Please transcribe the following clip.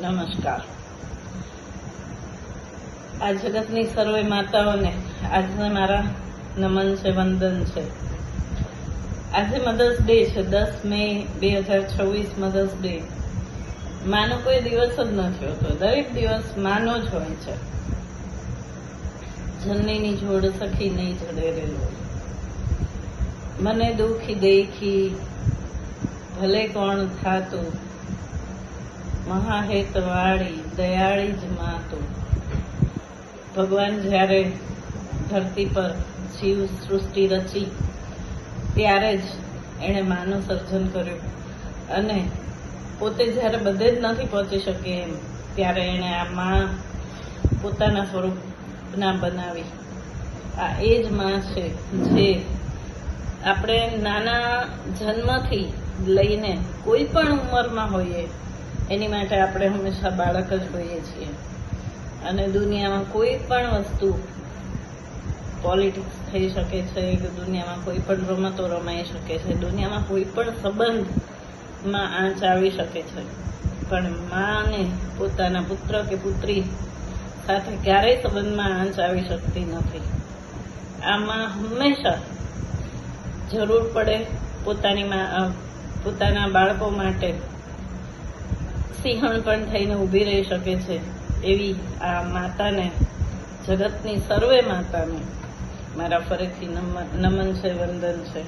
નમસ્કાર. આ જગતની સર્વે માતાઓને આજના મારા નમન છે, વંદન છે. આજે મધર્સ ડે છે, 10 મે 2026 મધર્સ ડે. માનો કોઈ દિવસ જ નથી હોતો, દરેક દિવસ માનો જ હોય છે. જનનીની જોડ સખી નહીં જડેરેલો, મને દુખી દેખી ભલે કોણ થાતું, મહાહેત વાળી દયાળી જ માતું. ભગવાન જ્યારે ધરતી પર જીવ સૃષ્ટિ રચી ત્યારે જ એણે માનું સર્જન કર્યું, અને પોતે જ્યારે બધે જ નથી પહોંચી શકે એમ ત્યારે એણે આ માં પોતાના સ્વરૂપના બનાવી. આ એ જ માં છે જે આપણે નાના જન્મથી લઈને કોઈ પણ ઉંમરમાં હોઈએ એની માટે આપણે હંમેશા બાળક જ હોઈએ છીએ. અને દુનિયામાં કોઈ પણ વસ્તુ, પોલિટિક્સ થઈ શકે છે, કે દુનિયામાં કોઈ પણ રમતો રમાઈ શકે છે, દુનિયામાં કોઈ પણ સંબંધમાં આંચ આવી શકે છે, પણ માને પોતાના પુત્ર કે પુત્રી સાથે ક્યારેય સંબંધમાં આંચ આવી શકતી નથી. આમાં હંમેશા જરૂર પડે પોતાના બાળકો માટે સિંહણ પણ થઈને ઊભી રહી શકે છે એવી આ માતાને, જગતની સર્વે માતાને મારા ફરીથી નમન છે, વંદન છે.